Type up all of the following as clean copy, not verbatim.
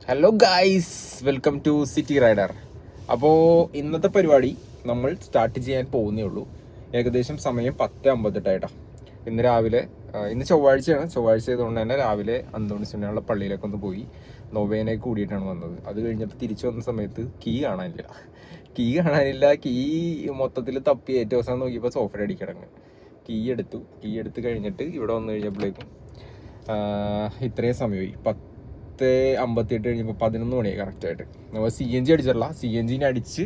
Hello guys, welcome to city rider. അപ്പോൾ ഇന്നത്തെ പരിപാടി നമ്മൾ സ്റ്റാർട്ട് ചെയ്യാൻ പോകുന്നേ ഉള്ളൂ. ഏകദേശം സമയം 10:58 ഇന്ന് രാവിലെ. ഇന്ന് ചൊവ്വാഴ്ചയാണ്. ചൊവ്വാഴ്ച ആയതുകൊണ്ട് തന്നെ രാവിലെ അന്തോണിസുണ്ണിയുള്ള പള്ളിയിലേക്ക് ഒന്ന് പോയി നോവേനെ കൂടിയിട്ടാണ് വന്നത്. അത് കഴിഞ്ഞിട്ട് തിരിച്ചു വന്ന സമയത്ത് കീ കാണാനില്ല. കീ മൊത്തത്തിൽ തപ്പി ഏറ്റവും അവസാനം നോക്കിയപ്പോൾ സോഫയുടെ അടിക്കിടങ്ങ് കീ എടുത്ത് കഴിഞ്ഞിട്ട് ഇവിടെ വന്നു കഴിഞ്ഞപ്പോഴേക്കും ഇത്രയും സമയമായി. 10:58 കഴിഞ്ഞപ്പോൾ 11 മണിയായി കറക്റ്റായിട്ട്. നമ്മൾ CNG അടിച്ചിട്ടില്ല. CNG അടിച്ച്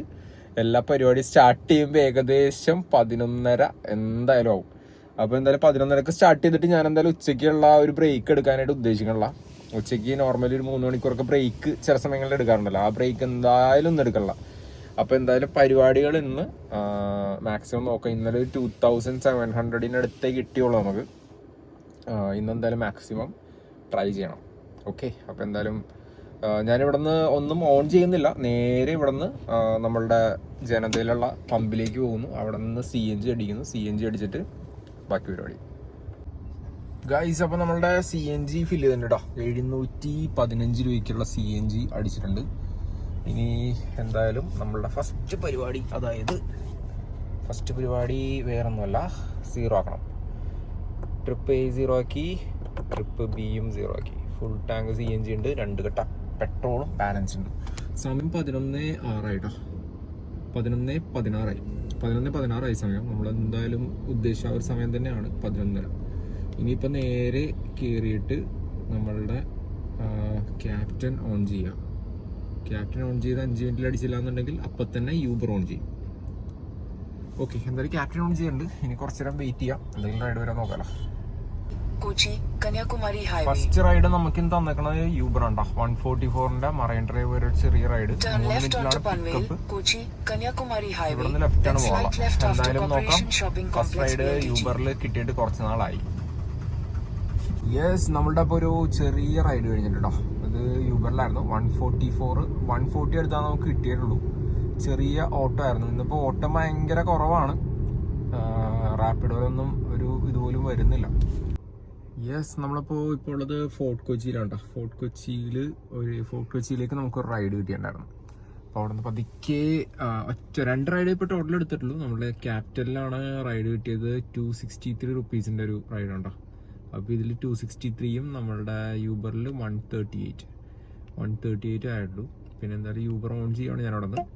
എല്ലാ പരിപാടിയും സ്റ്റാർട്ട് ചെയ്യുമ്പോൾ ഏകദേശം 11:30 എന്തായാലും ആവും. അപ്പോൾ എന്തായാലും 11:30 സ്റ്റാർട്ട് ചെയ്തിട്ട് ഞാൻ എന്തായാലും ഉച്ചയ്ക്കുള്ള ഒരു ബ്രേക്ക് എടുക്കാനായിട്ട് ഉദ്ദേശിക്കണില്ല. ഉച്ചയ്ക്ക് നോർമലി ഒരു 3 മണിക്കൂറൊക്കെ ബ്രേക്ക് ചില സമയങ്ങളിൽ എടുക്കാറുണ്ടല്ലോ. ആ ബ്രേക്ക് എന്തായാലും ഒന്നും എടുക്കണില്ല. അപ്പോൾ എന്തായാലും പരിപാടികൾ ഇന്ന് മാക്സിമം നോക്കാം. ഇന്നലെ ഒരു 2700 കിട്ടിയുള്ളൂ നമുക്ക്. ഇന്നെന്തായാലും മാക്സിമം ട്രൈ ചെയ്യണം. ഓക്കെ, അപ്പോൾ എന്തായാലും ഞാനിവിടെ നിന്ന് ഒന്നും ഓൺ ചെയ്യുന്നില്ല. നേരെ ഇവിടെ നിന്ന് നമ്മളുടെ ജനതയിലുള്ള പമ്പിലേക്ക് പോകുന്നു. അവിടെ നിന്ന് CNG അടിക്കുന്നു. CNG അടിച്ചിട്ട് ബാക്കി പരിപാടി. ഗൈസ്, അപ്പോൾ നമ്മളുടെ CNG ഫില്ല് ചെയ്തിട്ടുണ്ട് കേട്ടോ. 715 രൂപയ്ക്കുള്ള CNG അടിച്ചിട്ടുണ്ട്. ഇനി എന്തായാലും നമ്മളുടെ ഫസ്റ്റ് പരിപാടി വേറൊന്നുമല്ല, 0 ആക്കണം. ട്രിപ്പ് A 0 ആക്കി, ട്രിപ്പ് Bയും 0 ആക്കി. ഫുൾ ടാങ്ക് CNG ഉണ്ട്, 2 കട്ട പെട്രോളും ബാലൻസ് ഉണ്ട്. സമയം 11:06 11:16 സമയം. നമ്മൾ എന്തായാലും ഉദ്ദേശിച്ച ഒരു സമയം തന്നെയാണ് 11:30. ഇനിയിപ്പോൾ നേരെ കയറിയിട്ട് നമ്മളുടെ ക്യാപ്റ്റൻ ഓൺ ചെയ്യാം. ക്യാപ്റ്റൻ ഓൺ ചെയ്ത് 5 മിനിറ്റിൽ അടിച്ചില്ല എന്നുണ്ടെങ്കിൽ അപ്പം തന്നെ യൂബർ ഓൺ ചെയ്യും. ഓക്കെ, എന്തായാലും ക്യാപ്റ്റൻ ഓൺ ചെയ്യുന്നുണ്ട്. ഇനി കുറച്ച് നേരം വെയിറ്റ് ചെയ്യാം. എന്തെങ്കിലും റൈഡ് വരാൻ നോക്കാലോ. കന്യാകുമാരി ഹൈവേ ഫസ്റ്റ് റൈഡ് നമുക്ക് ഇന്ന് തന്നേക്കണത് യൂബർ ഉണ്ടോ. 144ന്റെ മറൈൻ ഡ്രൈവ് ഒരു ചെറിയ റൈഡ്. 3 മിനിറ്റിലാണ് പിക്കപ്പ്. ഇവിടുന്ന് ലെഫ്റ്റ് ആണ് പോകാം. എന്തായാലും നോക്കാം. ഫസ്റ്റ് റൈഡ് യൂബറിൽ കിട്ടിയിട്ട് കുറച്ച് നാളായി. യെസ്, നമ്മളുടെ അപ്പോൾ ഒരു ചെറിയ റൈഡ് കഴിഞ്ഞിട്ടുണ്ടോ. അത് യൂബറിലായിരുന്നു. 140 എടുത്താൽ നമുക്ക് കിട്ടിയിട്ടുള്ളൂ. ചെറിയ ഓട്ടോ ആയിരുന്നു. ഇന്നിപ്പോൾ ഓട്ടം ഭയങ്കര കുറവാണ്. റാപ്പിഡോയിലൊന്നും ഒരു ഇതുപോലും വരുന്നില്ല. യെസ്, നമ്മളിപ്പോൾ ഉള്ളത് ഫോർട്ട് കൊച്ചിയിലാണ്. ഫോർട്ട് കൊച്ചിയിലേക്ക് നമുക്കൊരു റൈഡ് കിട്ടിയിട്ടുണ്ടായിരുന്നു. അപ്പോൾ അവിടെ നിന്ന് പതുക്കെ 2 റൈഡ് ഇപ്പോൾ ടോട്ടൽ എടുത്തിട്ടുള്ളൂ. നമ്മുടെ ക്യാപിറ്റലിലാണ് റൈഡ് കിട്ടിയത്. 263 റുപ്പീസിൻ്റെ ഒരു റൈഡുണ്ടോ. അപ്പോൾ ഇതിൽ 263യും നമ്മളുടെ യൂബറിൽ 138 ആയിട്ടുള്ളൂ. പിന്നെ എന്തായാലും യൂബർ ഓൺ ചെയ്യുകയാണ് ഞാനവിടെ നിന്ന്.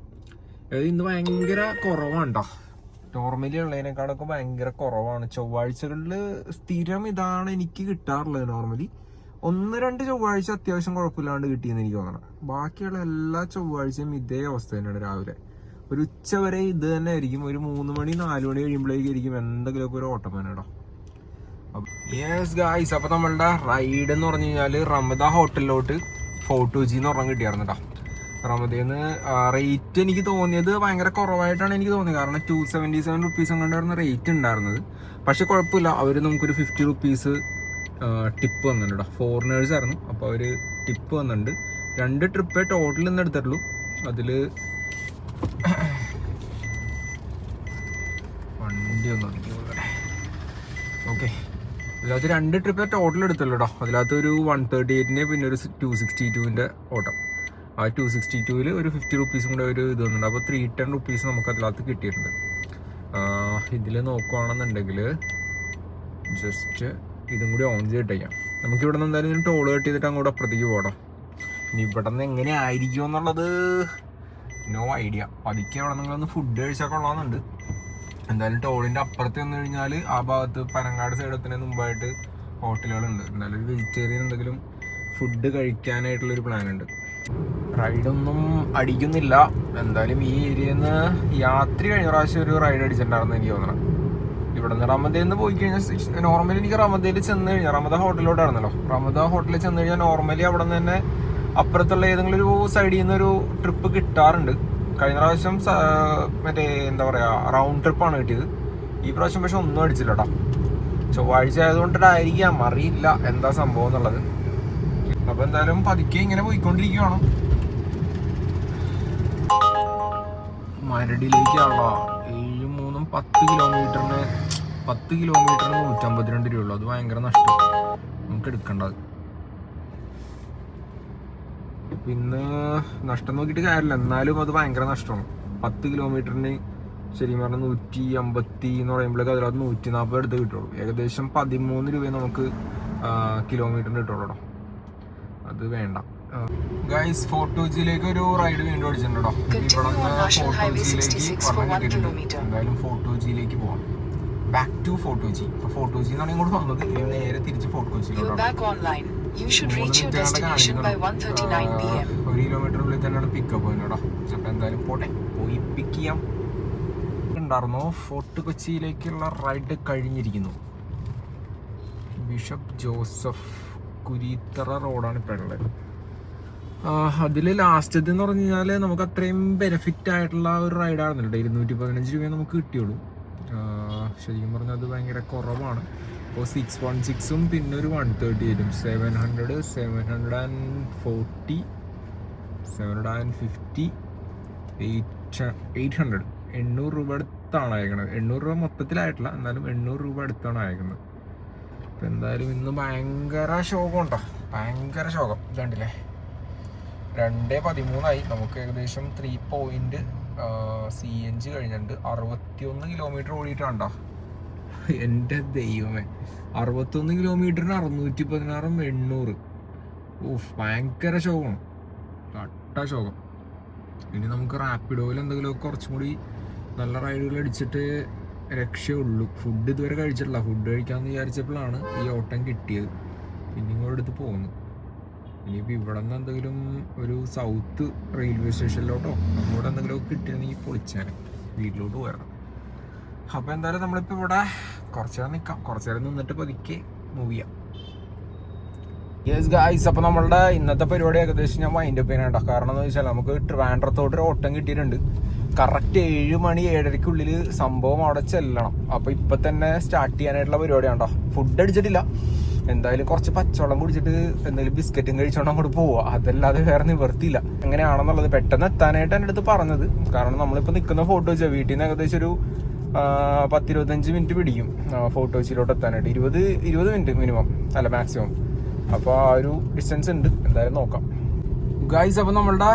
അതായത് ഇന്ന് ഭയങ്കര കുറവാണ്ടോ. നോർമലി ഉള്ളതിനേക്കാളൊക്കെ ഭയങ്കര കുറവാണ്. ചൊവ്വാഴ്ചകളിൽ സ്ഥിരം ഇതാണ് എനിക്ക് കിട്ടാറുള്ളത്. നോർമലി 1-2 ചൊവ്വാഴ്ച അത്യാവശ്യം കുഴപ്പമില്ലാണ്ട് കിട്ടിയെന്ന് എനിക്ക് തോന്നണം. ബാക്കിയുള്ള എല്ലാ ചൊവ്വാഴ്ചയും ഇതേ അവസ്ഥ തന്നെയാണ്. രാവിലെ ഒരു ഉച്ച വരെ ഇത് തന്നെ ആയിരിക്കും. ഒരു 3 മണി 4 മണി കഴിയുമ്പോഴേക്കായിരിക്കും എന്തെങ്കിലുമൊക്കെ ഒരു ഓട്ടം വേണം. യെസ് ഗായ്സ്, അപ്പോൾ നമ്മളുടെ റൈഡ് എന്ന് പറഞ്ഞു കഴിഞ്ഞാൽ റമദ ഹോട്ടലിലോട്ട് ഫോർട്ട് കൊച്ചിന്ന് ഒരെണ്ണം കിട്ടിയായിരുന്നു കേട്ടോ. റമദന്ന് റേറ്റ് എനിക്ക് തോന്നിയത് ഭയങ്കര കുറവായിട്ടാണ് എനിക്ക് തോന്നിയത്. കാരണം 277 റുപ്പീസ് കൊണ്ടായിരുന്നു റേറ്റ് ഉണ്ടായിരുന്നത്. പക്ഷെ കുഴപ്പമില്ല, അവർ നമുക്കൊരു 50 റുപ്പീസ് ടിപ്പ് വന്നിട്ടുണ്ട്. ഫോറിനേഴ്സ് ആയിരുന്നു. അപ്പോൾ അവർ ടിപ്പ് വന്നിട്ടുണ്ട്. 2 ട്രിപ്പേ ടോട്ടൽ നിന്ന് എടുത്തിട്ടുള്ളൂ. അതിൽ വണ്ടി ഒന്ന് ഓക്കെ, അതിനകത്ത് 2 ട്രിപ്പേ ടോട്ടൽ എടുത്തുള്ളൂ കേട്ടോ. അതിനകത്ത് ഒരു 138 പിന്നെ ഒരു 262ന്റെ ഓട്ടം. ആ 262-ൽ ഒരു 50 റുപ്പീസും കൂടെ ഒരു ഇത് വന്നിട്ടുണ്ട്. അപ്പോൾ 310 റുപ്പീസ് നമുക്ക് അതിനകത്ത് കിട്ടിയിട്ടുണ്ട്. ഇതിൽ നോക്കുകയാണെന്നുണ്ടെങ്കിൽ ജസ്റ്റ് ഇതും കൂടി ഓൺ ചെയ്തിട്ടേക്കാം. നമുക്കിവിടെ നിന്ന് എന്തായാലും ടോൾ കട്ട് ചെയ്തിട്ട് അങ്ങോട്ട് അപ്പുറത്തേക്ക് പോകണം. ഇനി ഇവിടെ നിന്ന് എങ്ങനെ ആയിരിക്കും എന്നുള്ളത് നോ ഐഡിയ. പതുക്കെ അവിടെ നിങ്ങളൊന്ന് ഫുഡ് കഴിച്ചാൽ കൊള്ളാമെന്നുണ്ട്. എന്തായാലും ടോളിൻ്റെ അപ്പുറത്ത് വന്നു കഴിഞ്ഞാൽ ആ ഭാഗത്ത് പനങ്ങാട് സൈഡത്തിന് മുമ്പായിട്ട് ഹോട്ടലുകളുണ്ട്. എന്തായാലും ഒരു വെജിറ്റേറിയൻ എന്തെങ്കിലും ഫുഡ് കഴിക്കാനായിട്ടുള്ളൊരു പ്ലാൻ ഉണ്ട്. റൈഡൊന്നും അടിക്കുന്നില്ല. എന്തായാലും ഈ ഏരിയയിൽ നിന്ന് യാത്ര കഴിഞ്ഞ പ്രാവശ്യം ഒരു റൈഡ് അടിച്ചിട്ടുണ്ടായിരുന്നു എനിക്ക് തോന്നണം. ഇവിടെ നിന്ന് റമദയിൽ നിന്ന് പോയി കഴിഞ്ഞാൽ നോർമലി എനിക്ക് റമദയിൽ ചെന്ന് കഴിഞ്ഞാൽ റമദ ഹോട്ടലിലോട്ടായിരുന്നല്ലോ. റമദ ഹോട്ടലിൽ ചെന്ന് കഴിഞ്ഞാൽ നോർമലി അവിടെ നിന്ന് തന്നെ അപ്പുറത്തുള്ള ഏതെങ്കിലും ഒരു സൈഡിൽ നിന്നൊരു ട്രിപ്പ് കിട്ടാറുണ്ട്. കഴിഞ്ഞ പ്രാവശ്യം മറ്റേ എന്താ പറയുക റൗണ്ട് ട്രിപ്പാണ് കിട്ടിയത്. ഈ പ്രാവശ്യം പക്ഷെ ഒന്നും അടിച്ചില്ല കേട്ടോ. ചൊവ്വാഴ്ച ആയതുകൊണ്ടിട്ടായിരിക്കാം, അറിയില്ല എന്താ സംഭവം എന്നുള്ളത്. അപ്പോൾ എന്തായാലും പതുക്കെ ഇങ്ങനെ പോയിക്കൊണ്ടിരിക്കുകയാണ്. മരടിലേക്കാണല്ലോ. 7-3 10 കിലോമീറ്ററിന് 152 രൂപയുള്ളൂ. അത് ഭയങ്കര നഷ്ടം. നമുക്ക് എടുക്കേണ്ടത്. ഇപ്പം ഇന്ന് നഷ്ടം നോക്കിയിട്ട് കാര്യമില്ല, എന്നാലും അത് ഭയങ്കര നഷ്ടമാണ്. 10 കിലോമീറ്ററിന് ശരിക്കും പറഞ്ഞാൽ 150 എന്ന് പറയുമ്പോഴേക്ക് അതിനകത്ത് 140 അടുത്ത് കിട്ടുള്ളൂ. ഏകദേശം 13 രൂപ നമുക്ക് കിലോമീറ്ററിന് കിട്ടുള്ളൂ കേട്ടോ. അത് വേണ്ട. ഗൈസ്, ഫോർട്ട് കൊച്ചിയിലേക്ക് ഒരു റൈഡ് വീണ്ടും അടിച്ചിട്ടുണ്ടോ. ഇവിടെ ഫോർട്ട് കൊച്ചിയിലേക്ക് പറഞ്ഞിട്ടുണ്ട്. എന്തായാലും ഫോർട്ട് കൊച്ചിയിലേക്ക് പോവാം. Back to Fort Kochi. ഇപ്പൊ ഫോർട്ട് കൊച്ചി എന്നാണ് ഇങ്ങോട്ട് വന്നത്. ഇനി നേരെ തിരിച്ച് ഫോർട്ട് കൊച്ചിയിലോട്ടാണ്. 1 കിലോമീറ്ററിനുള്ളിൽ തന്നെയാണ് പിക്കപ്പ് പോയിട്ടോ. അപ്പൊ എന്തായാലും പോട്ടെ, പോയി പിക്ക് ചെയ്യാം. ഉണ്ടായിരുന്നോ ഫോർട്ട് കൊച്ചിയിലേക്കുള്ള റൈഡ് കഴിഞ്ഞിരിക്കുന്നു. ബിഷപ്പ് ജോസഫ് കുരീത്തറ റോഡാണ് ഇപ്പോൾ ഉള്ളത്. അതിൽ ലാസ്റ്റത്തെ എന്ന് പറഞ്ഞു കഴിഞ്ഞാൽ നമുക്ക് അത്രയും ബെനിഫിറ്റ് ആയിട്ടുള്ള ഒരു റൈഡായിരുന്നില്ല. 215 രൂപയെ നമുക്ക് കിട്ടിയുള്ളൂ. ശരിക്കും പറഞ്ഞാൽ അത് ഭയങ്കര കുറവാണ്. അപ്പോൾ 616ഉം പിന്നെ ഒരു 138ഉം 700, 740, 750, 800 800 രൂപ അടുത്താണ് അയക്കുന്നത്. 800 രൂപ മൊത്തത്തിലായിട്ടില്ല, എന്നാലും 800 രൂപ അടുത്താണ് അയക്കുന്നത്. അപ്പം എന്തായാലും ഇന്ന് ഭയങ്കര ശോകം ഉണ്ടോ, ഭയങ്കര ശോകം. ഇതുണ്ടല്ലേ 2:13 നമുക്ക് ഏകദേശം 3 CNG കഴിഞ്ഞിട്ടുണ്ട്. 61 കിലോമീറ്റർ ഓടിയിട്ടുണ്ടോ. എൻ്റെ ദൈവമേ, 61 കിലോമീറ്ററിന് 616, 800. ഭയങ്കര ശോകമാണ്, കട്ട ശോകം. ഇനി നമുക്ക് റാപ്പിഡോയിൽ എന്തെങ്കിലുമൊക്കെ കുറച്ചും കൂടി നല്ല റൈഡുകൾ അടിച്ചിട്ട് രക്ഷയുള്ളൂ. ഫുഡ് ഇതുവരെ കഴിച്ചിട്ടില്ല. ഫുഡ് കഴിക്കാമെന്ന് വിചാരിച്ചപ്പോഴാണ് ഈ ഓട്ടം കിട്ടിയത്. പിന്നെ ഇങ്ങോട്ട് എടുത്ത് പോകുന്നു. ഇനിയിപ്പോൾ ഇവിടെ നിന്ന് എന്തെങ്കിലും ഒരു സൗത്ത് റെയിൽവേ സ്റ്റേഷനിലോട്ടോ അങ്ങോട്ട് എന്തെങ്കിലുമൊക്കെ കിട്ടിയിരുന്നെങ്കിൽ പൊളിച്ചാണ് വീട്ടിലോട്ട് പോരണം. അപ്പോൾ എന്തായാലും നമ്മളിപ്പോൾ ഇവിടെ കുറച്ച് നേരം നിൽക്കാം. കുറച്ച് നേരം നിന്നിട്ട് പതുക്കെ മൂവ് ചെയ്യാം. യെസ് ഗായ്സ്, അപ്പോൾ നമ്മളുടെ ഇന്നത്തെ പരിപാടി ഏകദേശം ഞാൻ വൈൻഡ് അപ്പ് ചെയ്യാനുണ്ടോ. കാരണം എന്ന് വെച്ചാൽ നമുക്ക് ട്രിവാൻഡ്രത്തോട്ട് ഒരു ഓട്ടം കിട്ടിയിട്ടുണ്ട്. കറക്റ്റ് 7 മണി 7:30 സംഭവം അവിടെ ചെല്ലണം. അപ്പോൾ ഇപ്പം തന്നെ സ്റ്റാർട്ട് ചെയ്യാനായിട്ടുള്ള പരിപാടിയാണ്ടോ. ഫുഡ് അടിച്ചിട്ടില്ല. എന്തായാലും കുറച്ച് പച്ചവെള്ളം കുടിച്ചിട്ട് എന്തെങ്കിലും ബിസ്ക്കറ്റും കഴിച്ചോണ്ട് അങ്ങോട്ട് പോവുക. അതല്ലാതെ വേറെ നിവർത്തിയില്ല. എങ്ങനെയാണെന്നുള്ളത് പെട്ടെന്ന് എത്താനായിട്ട് എൻ്റെ അടുത്ത് പറഞ്ഞത്. കാരണം നമ്മളിപ്പോൾ നിൽക്കുന്ന ഫോർട്ട് കൊച്ചി വീട്ടിൽ നിന്ന് ഏകദേശം ഒരു 10-25 മിനിറ്റ് പിടിക്കും ഫോർട്ട് കൊച്ചിയിലോട്ട് എത്താനായിട്ട്. 20 മിനിറ്റ് മിനിമം, അല്ല മാക്സിമം. അപ്പോൾ ആ ഒരു ഡിസ്റ്റൻസ് ഉണ്ട്. എന്തായാലും നോക്കാം ഗൈസ്. അപ്പോൾ നമ്മളുടെ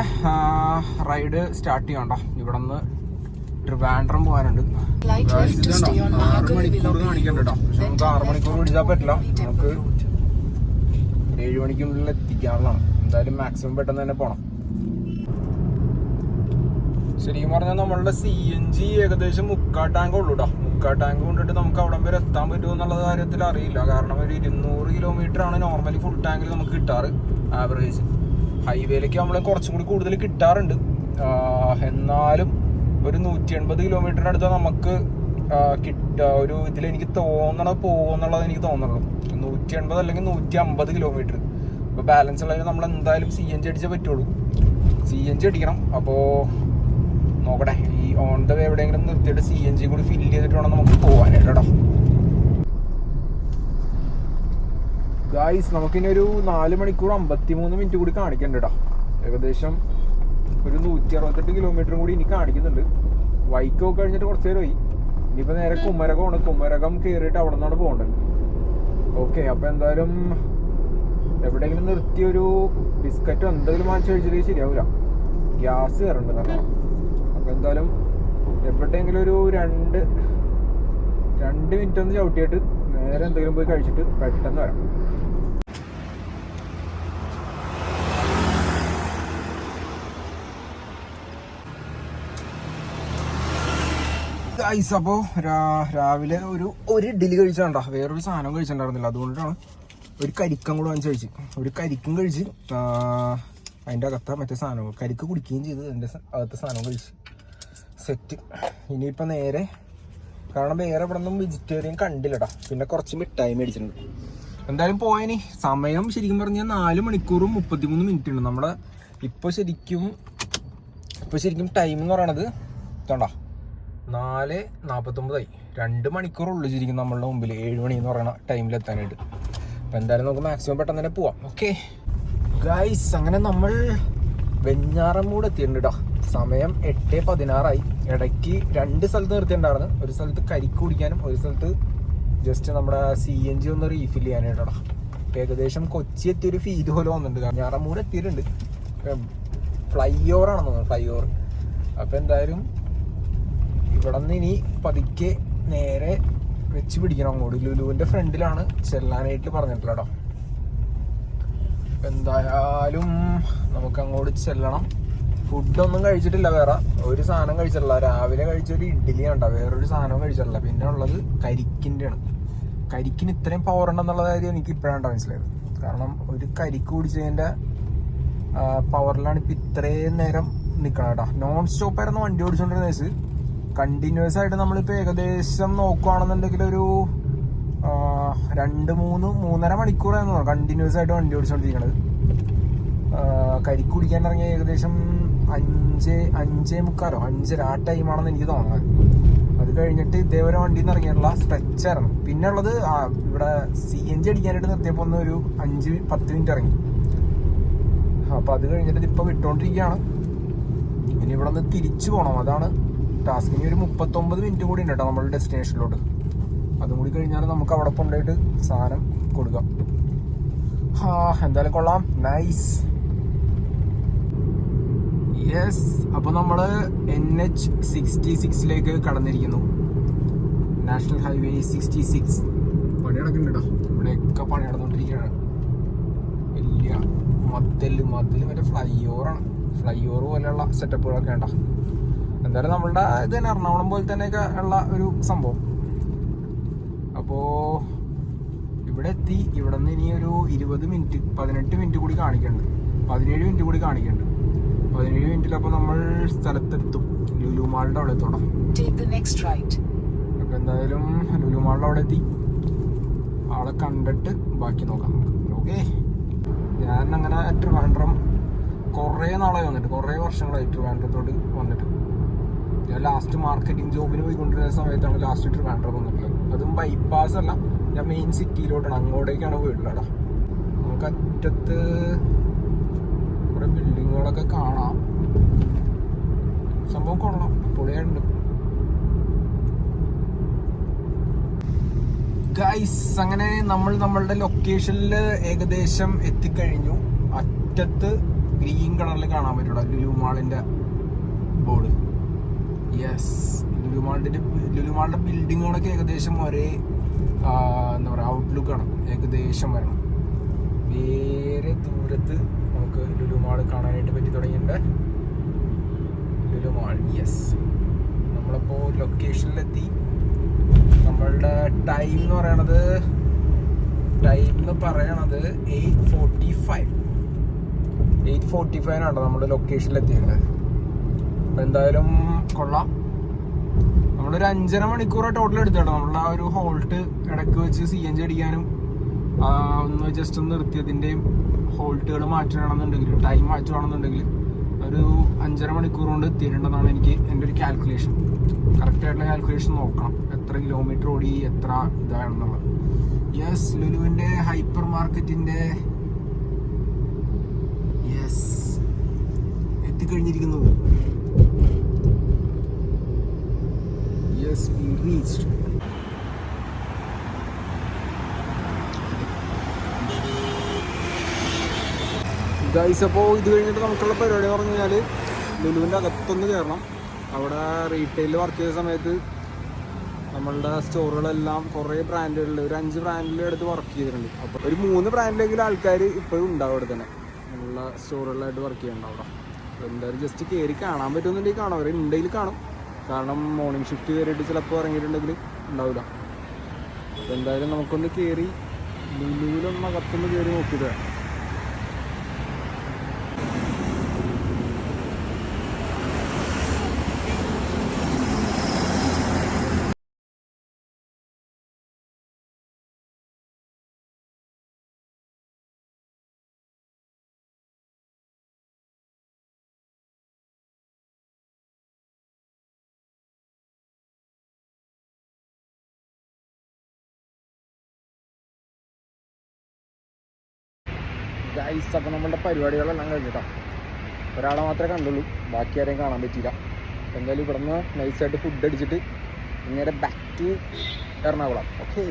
റൈഡ് സ്റ്റാർട്ട് ചെയ്യണ്ട. ഇവിടെ നിന്ന് ട്രിവാൻഡ്രം പോകാനുണ്ട്. 6 മണിക്കൂർ കാണിക്കണ്ട കേട്ടോ. പക്ഷെ നമുക്ക് 6 മണിക്കൂർ പിടിച്ചാൽ പറ്റില്ല. നമുക്ക് 7 മണിക്കുള്ളിൽ എത്തിക്കാനുള്ളതാണ്. എന്തായാലും മാക്സിമം പെട്ടെന്ന് തന്നെ പോകണം. ശരിക്കും പറഞ്ഞാൽ നമ്മളുടെ CNG ഏകദേശം 3/4 ടാങ്ക് ഉള്ളൂ കേട്ടോ. 3/4 ടാങ്ക് കൊണ്ടിട്ട് നമുക്ക് അവിടം വരെ എത്താൻ പറ്റുമോ എന്നുള്ള കാര്യത്തിൽ അറിയില്ല. കാരണം ഒരു 200 കിലോമീറ്റർ ആണ് നോർമലി ഫുൾ ടാങ്കിൽ നമുക്ക് കിട്ടാറ് ആവറേജ്. ഹൈവേയിലേക്ക് നമ്മൾ കുറച്ചും കൂടി കൂടുതൽ കിട്ടാറുണ്ട്. എന്നാലും ഒരു 180 കിലോമീറ്ററിന് അടുത്ത് നമുക്ക് ഒരു ഇതിലെനിക്ക് തോന്നണത് പോകുമെന്നുള്ളത് എനിക്ക് തോന്നുള്ളൂ. 180 അല്ലെങ്കിൽ 150 കിലോമീറ്റർ. ഇപ്പോൾ ബാലൻസ് ഉള്ളതിന് നമ്മൾ എന്തായാലും CNG അടിച്ചേ പറ്റുള്ളൂ. CNG അടിക്കണം. അപ്പോൾ നോക്കട്ടെ, ഈ ഓൺ ദ വേ എവിടെയെങ്കിലും നിർത്തിയിട്ട് CNG കൂടി ഫില്ല് ചെയ്തിട്ട് വേണം നമുക്ക് പോകാനായിട്ട് കേട്ടോ. ഗായ്സ്, നമുക്കിനി ഒരു 4 മണിക്കൂർ 53 മിനിറ്റ് കൂടി കാണിക്കണ്ട കേട്ടോ. ഏകദേശം ഒരു 168 കിലോമീറ്ററും കൂടി ഇനി കാണിക്കുന്നുണ്ട്. വൈക്കൊക്കെ കഴിഞ്ഞിട്ട് കുറച്ച് നേരമായി. ഇനിയിപ്പോൾ നേരെ കുമരകമാണ്. കുമരകം കയറിയിട്ട് അവിടെ നിന്നാണ് പോകേണ്ടത്. ഓക്കെ, അപ്പോൾ എന്തായാലും എവിടെയെങ്കിലും നിർത്തി ഒരു ബിസ്ക്കറ്റോ എന്തെങ്കിലും വാങ്ങിച്ചു കഴിച്ചിട്ട് ശരിയാവില്ല. ഗ്യാസ് കയറുന്നുണ്ട് കാരണം. അപ്പോൾ എന്തായാലും എവിടെയെങ്കിലും ഒരു 2 മിനിറ്റ് ഒന്ന് ചവിട്ടിയിട്ട് നേരെ എന്തെങ്കിലും പോയി കഴിച്ചിട്ട് പെട്ടെന്ന് വരാം. ഗൈസ്, അപ്പോൾ രാവിലെ ഒരു ഇഡ്ഡലി കഴിച്ചാണ്ടാ. വേറൊരു സാധനം കഴിച്ചിട്ടുണ്ടായിരുന്നില്ല. അതുകൊണ്ടാണ് ഒരു കരിക്കം കൂടെ വാങ്ങിച്ച് കഴിച്ച്. ഒരു കരിക്കും കഴിച്ച് അതിൻ്റെ അകത്ത മറ്റേ സാധനങ്ങൾ കരിക്ക് കുടിക്കുകയും ചെയ്ത് അതിൻ്റെ അകത്തെ സാധനം കഴിച്ച് സെറ്റ്. ഇനിയിപ്പോൾ നേരെ, കാരണം വേറെ ഇവിടെ നിന്നും വെജിറ്റേറിയൻ കണ്ടില്ലടാ. പിന്നെ കുറച്ച് മിഠായി മേടിച്ചിട്ടുണ്ട്. എന്തായാലും പോയനി സമയം ശരിക്കും പറഞ്ഞാൽ 4 മണിക്കൂറും 33 മിനിറ്റ് ഉണ്ട്. നമ്മുടെ ഇപ്പോൾ ശരിക്കും ടൈം എന്ന് പറയണത് ഇതോണ്ടാ 4:49. 2 മണിക്കൂറുള്ളൂ ശരിക്കും നമ്മളുടെ മുമ്പിൽ 7 മണി എന്ന് പറയുന്ന ടൈമിൽ എത്താനായിട്ട്. അപ്പോൾ എന്തായാലും നമുക്ക് മാക്സിമം പെട്ടെന്ന് തന്നെ പോവാം. ഓക്കെ ഗൈസ്, അങ്ങനെ നമ്മൾ വെഞ്ഞാറമൂട് എത്തിയിട്ടുണ്ട് കേട്ടോ. സമയം 8:16. ഇടയ്ക്ക് 2 സ്ഥലത്ത് നിർത്തിയിട്ടുണ്ടായിരുന്നു. ഒരു സ്ഥലത്ത് കരിക്ക് കുടിക്കാനും ഒരു സ്ഥലത്ത് ജസ്റ്റ് നമ്മുടെ CNG ഒന്ന് റീഫിൽ ചെയ്യാനായിട്ടാണ്. ഏകദേശം കൊച്ചി എത്തിയൊരു ഫീൽ പോലെ വന്നിട്ടുണ്ട്. വെഞ്ഞാറമൂട് എത്തിയിട്ടുണ്ട്. ഫ്ലൈ ഓവർ ആണെന്ന് തോന്നുന്നു, ഫ്ലൈ ഓവർ. അപ്പം എന്തായാലും ഇവിടെ നിന്ന് ഇനി പതുക്കെ നേരെ വെച്ച് പിടിക്കണം അങ്ങോട്ട്. ലുലുവിൻ്റെ ഫ്രണ്ടിലാണ് ചെല്ലാനായിട്ട് പറഞ്ഞിട്ടില്ല കേട്ടോ. എന്തായാലും നമുക്ക് അങ്ങോട്ട് ചെല്ലണം. ഫുഡൊന്നും കഴിച്ചിട്ടില്ല, വേറെ ഒരു സാധനം കഴിച്ചിട്ടില്ല. രാവിലെ കഴിച്ചൊരു ഇഡ്ഡലി കണ്ട, വേറൊരു സാധനവും കഴിച്ചിട്ടില്ല. പിന്നെ ഉള്ളത് കരിക്കിൻ്റെ ആണ്. കരിക്കിന് ഇത്രയും പവർ ഉണ്ടെന്നുള്ള കാര്യം എനിക്ക് ഇപ്പോഴാണ് മനസ്സിലായത്. കാരണം ഒരു കരിക്ക് കുടിച്ചതിൻ്റെ പവറിലാണ് ഇപ്പം ഇത്രയും നേരം നിൽക്കണം കേട്ടോ. നോൺ സ്റ്റോപ്പ് ആയിരുന്നു വണ്ടി ഓടിച്ചുകൊണ്ടിരുന്ന കേസ്. കണ്ടിന്യൂസ് ആയിട്ട് നമ്മളിപ്പോൾ ഏകദേശം നോക്കുകയാണെന്നുണ്ടെങ്കിൽ ഒരു 2-3 മണിക്കൂറായിരുന്നു കണ്ടിന്യൂസ് ആയിട്ട് വണ്ടി ഓടിച്ചുകൊണ്ടിരിക്കണത്. കരിക്ക് കുടിക്കാൻ ഇറങ്ങിയ ഏകദേശം 5:45 ആ ടൈമാണെന്ന് എനിക്ക് തോന്നുന്നത്. അത് കഴിഞ്ഞിട്ട് ഇതേവരെ വണ്ടിയിൽ നിന്ന് ഇറങ്ങിയിട്ടുള്ള സ്ട്രെച്ചായിരുന്നു. പിന്നെ ഉള്ളത് ഇവിടെ CNG അടിക്കാനായിട്ട് നിർത്തിയപ്പോൾ ഒന്ന് ഒരു 5-10 മിനിറ്റ് ഇറങ്ങി. അപ്പോൾ അത് കഴിഞ്ഞിട്ട് ഇപ്പോൾ വിട്ടുകൊണ്ടിരിക്കുകയാണ്. ഇനി ഇവിടെ നിന്ന് തിരിച്ചു പോകണം, അതാണ് ടാസ്ക്. ഇനി ഒരു 39 മിനിറ്റ് കൂടി ഉണ്ട് കേട്ടോ നമ്മളുടെ ഡെസ്റ്റിനേഷനിലോട്ട്. അതും കൂടി കഴിഞ്ഞാൽ നമുക്ക് അവിടെ കൊണ്ടുപോയിട്ട് സാധനം കൊടുക്കാം. എന്തായാലും കൊള്ളാം, നൈസ്. യെസ്, അപ്പോൾ നമ്മൾ NH66 കടന്നിരിക്കുന്നു. നാഷണൽ ഹൈവേ 66 പണി നടക്കുന്നുണ്ട് കേട്ടോ. ഇവിടെയൊക്കെ പണി നടന്നുകൊണ്ടിരിക്കുകയാണ്. വലിയ മതിൽ മറ്റേ ഫ്ലൈ ഓവറാണ്. ഫ്ലൈ ഓവർ പോലെയുള്ള സെറ്റപ്പുകളൊക്കെ ഉണ്ടോ. എന്തായാലും നമ്മളുടെ ഇത് തന്നെ എറണാകുളം പോലെ തന്നെയൊക്കെ ഉള്ള ഒരു സംഭവം. അപ്പോൾ ഇവിടെ എത്തി. ഇവിടെ നിന്ന് ഇനി ഒരു 18 മിനിറ്റ് കൂടി കാണിക്കുന്നുണ്ട്. 17 മിനിറ്റ് കൂടി കാണിക്കുന്നുണ്ട്. 17 മിനിറ്റിലപ്പോൾ നമ്മൾ സ്ഥലത്തെത്തും. ലുലു മാളിൻ്റെ അവിടെ എത്തോടാം. അപ്പോൾ എന്തായാലും ലുലു മാളിൻ്റെ അവിടെ എത്തി. ആളെ കണ്ടിട്ട് ബാക്കി നോക്കാം നമുക്ക്. ഓക്കെ, ഞാൻ അങ്ങനെ ട്രിവാൻഡ്രം കുറേ നാളായി വന്നിട്ട്, കുറേ വർഷങ്ങളായി ട്രിവാൻഡ്രത്തോട്ട് വന്നിട്ട്. ഞാൻ ലാസ്റ്റ് മാർക്കറ്റിംഗ് ജോബിന് പോയിക്കൊണ്ടിരുന്ന സമയത്താണ് ലാസ്റ്റ് ട്രിവാൻഡ്രം വന്നിട്ടുള്ളത്. അതും ബൈപ്പാസ് അല്ല, ഞാൻ മെയിൻ സിറ്റിയിലോട്ടാണ്, അങ്ങോട്ടേക്കാണ് പോയിട്ടുള്ളത്. നമുക്ക് അറ്റത്ത് കുറേ ബിൽഡിങ്ങുകളൊക്കെ കാണാം. സംഭവം കൊള്ളാം, പൊളിയുണ്ട്. ഗൈസ്, അങ്ങനെ നമ്മൾ നമ്മളുടെ ലൊക്കേഷനിൽ ഏകദേശം എത്തിക്കഴിഞ്ഞു. അറ്റത്ത് ഗ്രീൻ കളറിൽ കാണാൻ പറ്റുള്ളൂ ലുലു മാളിൻ്റെ ബോർഡ്. യെസ്, ലുലു മാളിൻ്റെ ബിൽഡിങ്ങുകളൊക്കെ ഏകദേശം ഒരേ എന്താ പറയുക ഔട്ട്ലുക്കാണ് ഏകദേശം വരണം. വേറെ ദൂരത്ത് നമുക്ക് ലുലു മാൾ കാണാനായിട്ട് പറ്റി തുടങ്ങിയിട്ടുണ്ട്. Lulu mall, yes. നമ്മളിപ്പോൾ ലൊക്കേഷനിലെത്തി. നമ്മളുടെ ടൈം എന്ന് പറയണത് 8:45 നമ്മുടെ ലൊക്കേഷനിലെത്തിയത്. അപ്പം എന്തായാലും കൊള്ളാം. നമ്മളൊരു 5.5 മണിക്കൂർ ടോട്ടൽ എടുത്തേട്ടോ. നമ്മളുടെ ആ ഒരു ഹോൾട്ട് ഇടയ്ക്ക് വെച്ച് CNG അടിക്കാനും ഒന്ന് ജസ്റ്റ് ഒന്ന് നിർത്തിയതിൻ്റെയും ഹോൾട്ടുകൾ മാറ്റണമെന്നുണ്ടെങ്കിൽ, ടൈം മാറ്റുകയാണെന്നുണ്ടെങ്കിൽ ഒരു 5.5 മണിക്കൂർ കൊണ്ട് എത്തിയിട്ടുണ്ടെന്നാണ് എൻ്റെ ഒരു കാൽക്കുലേഷൻ. കറക്റ്റായിട്ടുള്ള കാൽക്കുലേഷൻ നോക്കണം, എത്ര കിലോമീറ്റർ ഓടി, എത്ര ഇതാണെന്നുള്ളത്. യെസ്, ലുലുവിൻ്റെ ഹൈപ്പർ മാർക്കറ്റിൻ്റെ യെസ് എത്തിക്കഴിഞ്ഞിരിക്കുന്നു. Yes, we reached. ഗൈസ്, അപ്പോൾ ഇത് കഴിഞ്ഞിട്ട് നമുക്കുള്ള പരിപാടി എന്ന് പറഞ്ഞു കഴിഞ്ഞാൽ ലുലുവിൻ്റെ അകത്തൊന്ന് കയറണം. അവിടെ റീറ്റെയിലിൽ വർക്ക് ചെയ്ത സമയത്ത് നമ്മളുടെ സ്റ്റോറുകളെല്ലാം കുറേ ബ്രാൻഡുകളിൽ ഒരു 5 ബ്രാൻഡിൽ എടുത്ത് വർക്ക് ചെയ്തിട്ടുണ്ട്. അപ്പോൾ ഒരു 3 ബ്രാൻഡിലെങ്കിലും ആൾക്കാർ ഇപ്പോഴും ഉണ്ടാവും അവിടെ തന്നെ, നമ്മളുടെ സ്റ്റോറുകളിലായിട്ട് വർക്ക് ചെയ്യണ്ടാവും അവിടെ. അപ്പോൾ എന്തായാലും ജസ്റ്റ് കയറി കാണാൻ പറ്റുമെന്നുണ്ടെങ്കിൽ കാണാം, അവർ ഉണ്ടെങ്കിൽ കാണും. കാരണം മോർണിംഗ് ഷിഫ്റ്റ് കയറിയിട്ട് ചിലപ്പോൾ ഇറങ്ങിയിട്ടുണ്ടെങ്കിൽ ഉണ്ടാവില്ല. അപ്പോൾ എന്തായാലും നമുക്കൊന്ന് കയറി ലുലുവിലൊന്ന് അകത്തൊന്ന് കയറി നോക്കിയിട്ട് വേണം. ഗൈസ്, അപ്പോൾ നമ്മളുടെ പരിപാടികളെല്ലാം കഴിഞ്ഞിട്ടോ. ഒരാളെ മാത്രമേ കണ്ടുള്ളൂ, ബാക്കി ആരെയും കാണാൻ പറ്റിയില്ല. എന്തായാലും ഇവിടെ നിന്ന് നൈസായിട്ട് ഫുഡ് അടിച്ചിട്ട് നേരെ ബാക്ക് ടു എറണാകുളം. ഓക്കെ,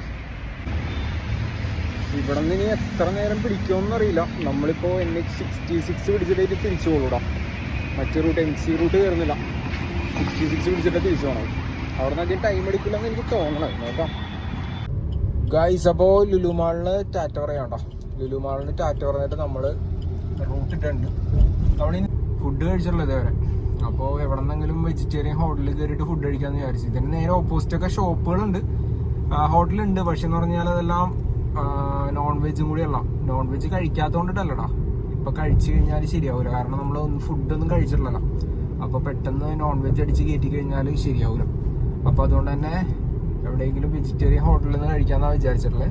ഇവിടെ നിന്ന് ഇനി എത്ര നേരം പിടിക്കുമെന്ന് അറിയില്ല. നമ്മളിപ്പോൾ NH66 പിടിച്ചിട്ട് തിരിച്ചു പോകൂടാ. മറ്റേ റൂട്ട് MC റൂട്ട് കയറുന്നില്ല. 66 പിടിച്ചിട്ട് തിരിച്ചു പോകണം. അവിടെ നിന്ന് അധികം ടൈം എടുക്കില്ലെന്ന് എനിക്ക് തോന്നണം. നോക്കാം ഗൈസ്. അപ്പോൾ ലുലു മാളിന് ടാറ്റ പറയാം കേട്ടോ. ലുലു മാളിന് ടാറ്റ പറഞ്ഞിട്ട് നമ്മൾ റൂട്ട് ഇട്ടുണ്ട്. നമ്മളിനി ഫുഡ് കഴിച്ചിട്ടുള്ളത് ഇതേവരെ. അപ്പോൾ എവിടെ നിന്നെങ്കിലും വെജിറ്റേറിയൻ ഹോട്ടലിൽ കയറിയിട്ട് ഫുഡ് കഴിക്കാമെന്ന് വിചാരിച്ചു. ഇതിന് നേരെ ഓപ്പോസിറ്റൊക്കെ ഷോപ്പുകളുണ്ട്, ഹോട്ടലുണ്ട്. പക്ഷെ എന്ന് പറഞ്ഞാൽ അതെല്ലാം നോൺ വെജും കൂടിയല്ല. നോൺ വെജ് കഴിക്കാത്തതുകൊണ്ടിട്ടല്ലടാ, ഇപ്പൊ കഴിച്ചു കഴിഞ്ഞാൽ ശരിയാവില്ല. കാരണം നമ്മൾ ഫുഡൊന്നും കഴിച്ചിട്ടില്ലല്ലോ. അപ്പൊ പെട്ടെന്ന് നോൺ വെജ് അടിച്ച് കയറ്റി കഴിഞ്ഞാൽ ശരിയാവില്ല. അപ്പൊ അതുകൊണ്ട് തന്നെ എവിടെയെങ്കിലും വെജിറ്റേറിയൻ ഹോട്ടലിൽ നിന്ന് കഴിക്കാന്നാണ് വിചാരിച്ചിട്ടുള്ളത്.